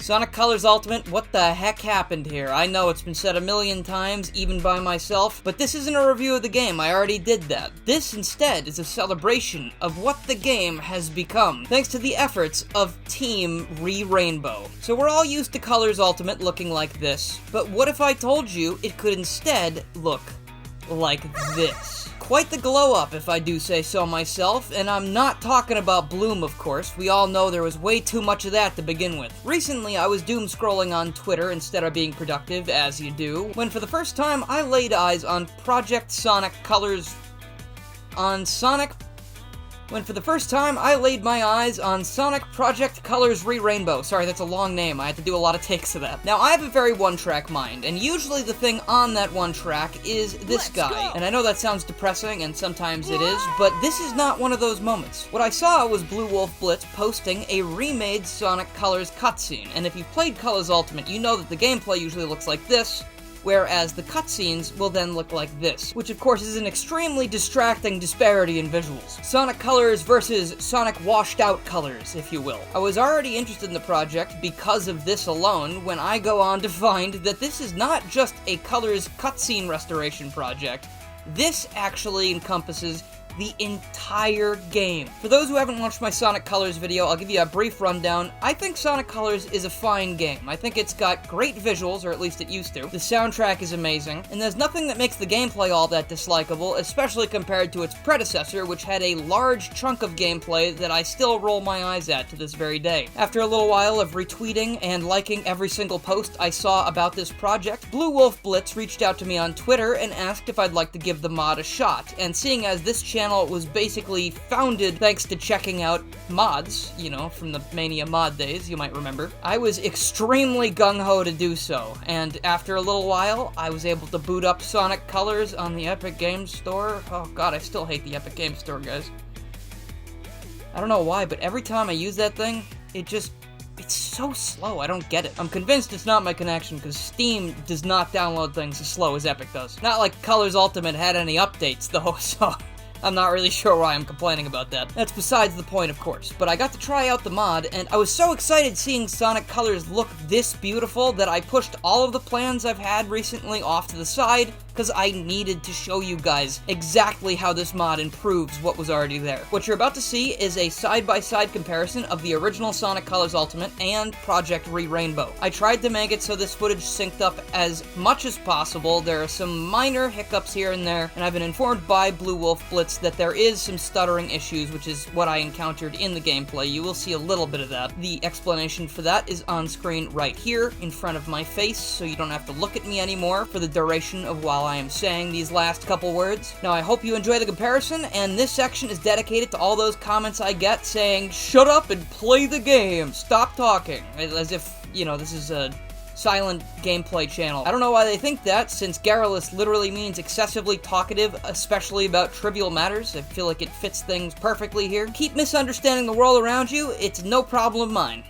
Sonic Colors Ultimate, what the heck happened here? I know it's been said a million times, even by myself, but this isn't a review of the game, I already did that. This, instead, is a celebration of what the game has become, thanks to the efforts of Team Rainbow. So we're all used to Colors Ultimate looking like this, but what if I told you it could instead look like this? Quite the glow up, if I do say so myself, and I'm not talking about Bloom, of course. We all know there was way too much of that to begin with. Recently, I was doom scrolling on Twitter instead of being productive, as you do, when for the first time I laid eyes on Project Sonic Colors... When for the first time, I laid my eyes on Sonic Project Colors Rainbow. Sorry, that's a long name. I had to do a lot of takes of that. Now, I have a very one-track mind, and usually the thing on that one track is this guy. And I know that sounds depressing, and sometimes it is, but this is not one of those moments. What I saw was Bluwolfblitz posting a remade Sonic Colors cutscene, and if you've played Colors Ultimate, you know that the gameplay usually looks like this, whereas the cutscenes will then look like this, which of course is an extremely distracting disparity in visuals. Sonic Colors versus Sonic washed out colors, if you will. I was already interested in the project because of this alone, when I go on to find that this is not just a Colors cutscene restoration project, this actually encompasses the entire game. For those who haven't watched my Sonic Colors video, I'll give you a brief rundown. I think Sonic Colors is a fine game. I think it's got great visuals, or at least it used to. The soundtrack is amazing, and there's nothing that makes the gameplay all that dislikable, especially compared to its predecessor, which had a large chunk of gameplay that I still roll my eyes at to this very day. After a little while of retweeting and liking every single post I saw about this project, Bluwolfblitz reached out to me on Twitter and asked if I'd like to give the mod a shot, and seeing as this channel was basically founded thanks to checking out mods, you know, from the Mania mod days, you might remember, I was extremely gung-ho to do so, and after a little while, I was able to boot up Sonic Colors on the Epic Games Store. Oh god, I still hate the Epic Games Store, guys. I don't know why, but every time I use that thing, it's so slow, I don't get it. I'm convinced it's not my connection, because Steam does not download things as slow as Epic does. Not like Colors Ultimate had any updates, though, so I'm not really sure why I'm complaining about that. That's besides the point, of course. But I got to try out the mod, and I was so excited seeing Sonic Colors look this beautiful that I pushed all of the plans I've had recently off to the side, because I needed to show you guys exactly how this mod improves what was already there. What you're about to see is a side-by-side comparison of the original Sonic Colors Ultimate and Project Rainbow. I tried to make it so this footage synced up as much as possible. There are some minor hiccups here and there, and I've been informed by Bluwolfblitz that there is some stuttering issues, which is what I encountered in the gameplay. You will see a little bit of that. The explanation for that is on screen right here in front of my face, so you don't have to look at me anymore for the duration of while I am saying these last couple words. Now, I hope you enjoy the comparison, and this section is dedicated to all those comments I get saying, "Shut up and play the game! Stop talking!" As if, you know, this is a silent gameplay channel. I don't know why they think that, since garrulous literally means excessively talkative, especially about trivial matters. I feel like it fits things perfectly here. Keep misunderstanding the world around you, it's no problem of mine.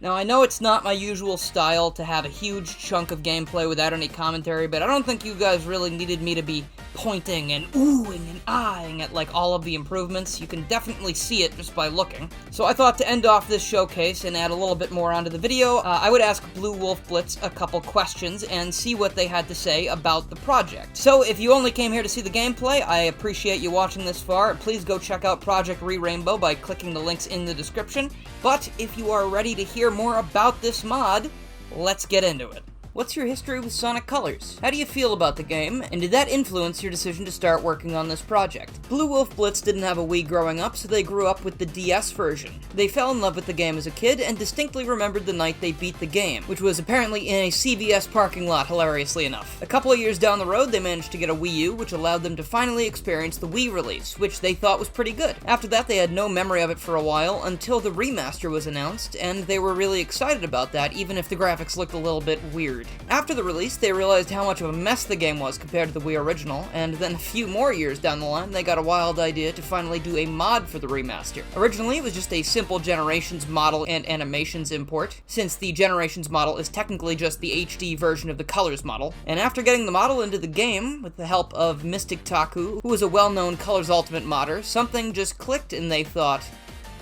Now, I know it's not my usual style to have a huge chunk of gameplay without any commentary, but I don't think you guys really needed me to be pointing and oohing and eyeing at, like, all of the improvements. You can definitely see it just by looking. So I thought to end off this showcase and add a little bit more onto the video, I would ask Bluwolfblitz a couple questions and see what they had to say about the project. So if you only came here to see the gameplay, I appreciate you watching this far. Please go check out Project Re-Rainbow by clicking the links in the description. But if you are ready to hear more about this mod, let's get into it. What's your history with Sonic Colors? How do you feel about the game, and did that influence your decision to start working on this project? Bluwolfblitz didn't have a Wii growing up, so they grew up with the DS version. They fell in love with the game as a kid, and distinctly remembered the night they beat the game, which was apparently in a CVS parking lot, hilariously enough. A couple of years down the road, they managed to get a Wii U, which allowed them to finally experience the Wii release, which they thought was pretty good. After that, they had no memory of it for a while, until the remaster was announced, and they were really excited about that, even if the graphics looked a little bit weird. After the release, they realized how much of a mess the game was compared to the Wii original, and then a few more years down the line, they got a wild idea to finally do a mod for the remaster. Originally, it was just a simple Generations model and animations import, since the Generations model is technically just the HD version of the Colors model. And after getting the model into the game, with the help of Mystic Taku, who was a well-known Colors Ultimate modder, something just clicked and they thought,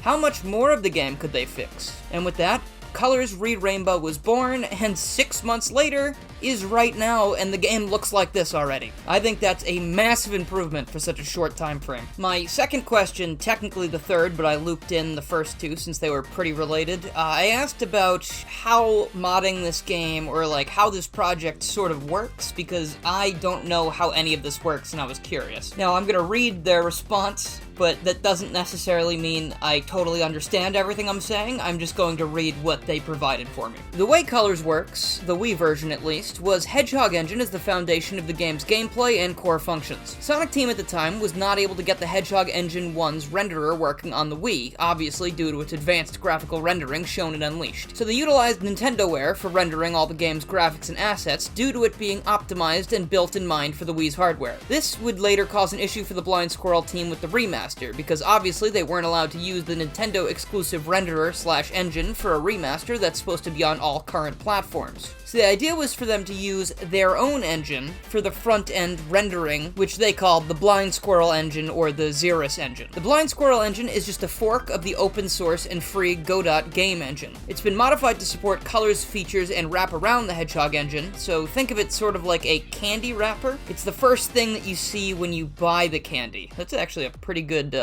how much more of the game could they fix? And with that, Colors Re-Rainbow was born, and 6 months later is right now, and the game looks like this already. I think that's a massive improvement for such a short time frame. My second question, technically the third, but I looped in the first two since they were pretty related. I asked about how modding this game, or like how this project sort of works, because I don't know how any of this works, and I was curious. Now, I'm gonna read their response, but that doesn't necessarily mean I totally understand everything I'm saying. I'm just going to read what they provided for me. The way Colors works, the Wii version at least, was Hedgehog Engine as the foundation of the game's gameplay and core functions. Sonic Team at the time was not able to get the Hedgehog Engine 1's renderer working on the Wii, obviously due to its advanced graphical rendering shown in Unleashed. So they utilized NintendoWare for rendering all the game's graphics and assets due to it being optimized and built in mind for the Wii's hardware. This would later cause an issue for the Blind Squirrel team with the remaster, because obviously they weren't allowed to use the Nintendo exclusive renderer/engine for a remaster that's supposed to be on all current platforms. So the idea was for them to use their own engine for the front-end rendering, which they called the Blind Squirrel engine or the Xeris engine. The Blind Squirrel engine is just a fork of the open source and free Godot game engine. It's been modified to support Colors features and wrap around the Hedgehog engine, so think of it sort of like a candy wrapper. It's the first thing that you see when you buy the candy. That's actually a pretty good,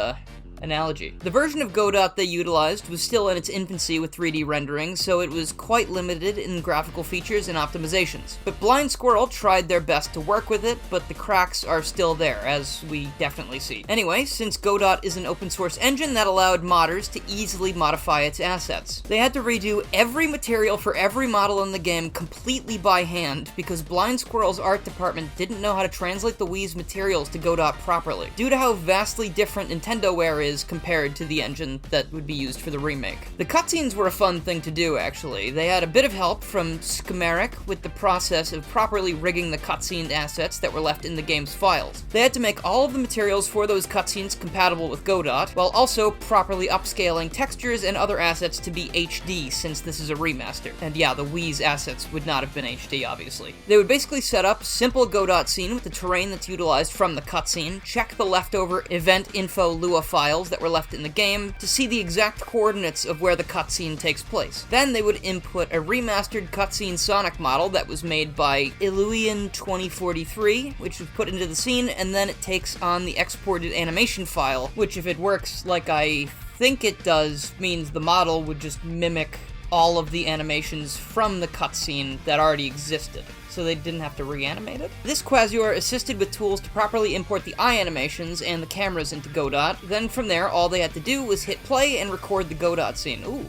analogy. The version of Godot they utilized was still in its infancy with 3D rendering, so it was quite limited in graphical features and optimizations. But Blind Squirrel tried their best to work with it, but the cracks are still there, as we definitely see. Anyway, since Godot is an open source engine, that allowed modders to easily modify its assets. They had to redo every material for every model in the game completely by hand, because Blind Squirrel's art department didn't know how to translate the Wii's materials to Godot properly, due to how vastly different NintendoWare is compared to the engine that would be used for the remake. The cutscenes were a fun thing to do, actually. They had a bit of help from Schemeric with the process of properly rigging the cutscene assets that were left in the game's files. They had to make all of the materials for those cutscenes compatible with Godot, while also properly upscaling textures and other assets to be HD, since this is a remaster. And yeah, the Wii's assets would not have been HD, obviously. They would basically set up simple Godot scene with the terrain that's utilized from the cutscene, check the leftover event info Lua files that were left in the game to see the exact coordinates of where the cutscene takes place. Then they would input a remastered cutscene Sonic model that was made by Illuian 2043, which was put into the scene, and then it takes on the exported animation file, which if it works like I think it does, means the model would just mimic all of the animations from the cutscene that already existed, so they didn't have to reanimate it. This Quasar assisted with tools to properly import the eye animations and the cameras into Godot. Then from there, all they had to do was hit play and record the Godot scene. Ooh.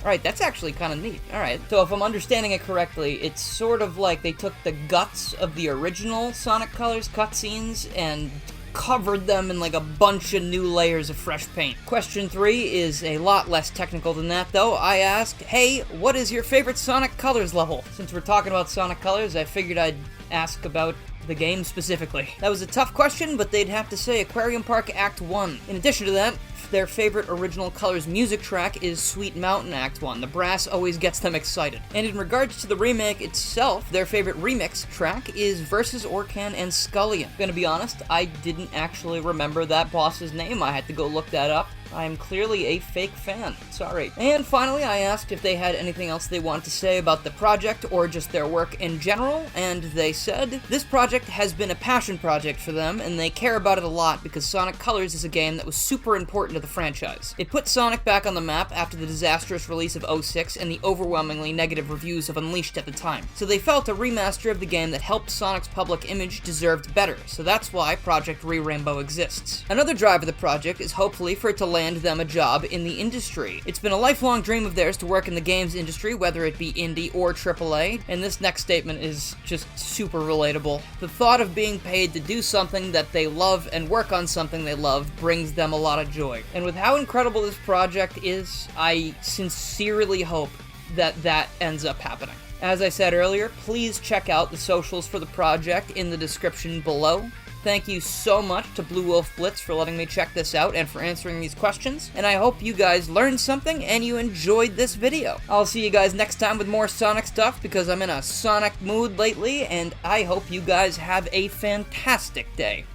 Alright, that's actually kind of neat. Alright, so if I'm understanding it correctly, it's sort of like they took the guts of the original Sonic Colors cutscenes and covered them in like a bunch of new layers of fresh paint. Question 3 is a lot less technical than that, though. I asked, hey, what is your favorite Sonic Colors level? Since we're talking about Sonic Colors, I figured I'd ask about the game specifically. That was a tough question, but they'd have to say Aquarium Park Act 1. In addition to that, their favorite original Colors music track is Sweet Mountain Act 1. The brass always gets them excited. And in regards to the remake itself, their favorite remix track is Versus Orkan and Scullion. Gonna be honest, I didn't actually remember that boss's name. I had to go look that up. I am clearly a fake fan. Sorry. And finally, I asked if they had anything else they wanted to say about the project or just their work in general, and they said, this project has been a passion project for them, and they care about it a lot because Sonic Colors is a game that was super important to the franchise. It put Sonic back on the map after the disastrous release of 06 and the overwhelmingly negative reviews of Unleashed at the time. So they felt a remaster of the game that helped Sonic's public image deserved better, so that's why Project Re-Rainbow exists. Another drive of the project is hopefully for it to land them a job in the industry. It's been a lifelong dream of theirs to work in the games industry, whether it be indie or AAA, and this next statement is just super relatable. The thought of being paid to do something that they love and work on something they love brings them a lot of joy. And with how incredible this project is, I sincerely hope that that ends up happening. As I said earlier, please check out the socials for the project in the description below. Thank you so much to Bluwolfblitz for letting me check this out and for answering these questions, and I hope you guys learned something and you enjoyed this video. I'll see you guys next time with more Sonic stuff because I'm in a Sonic mood lately, and I hope you guys have a fantastic day.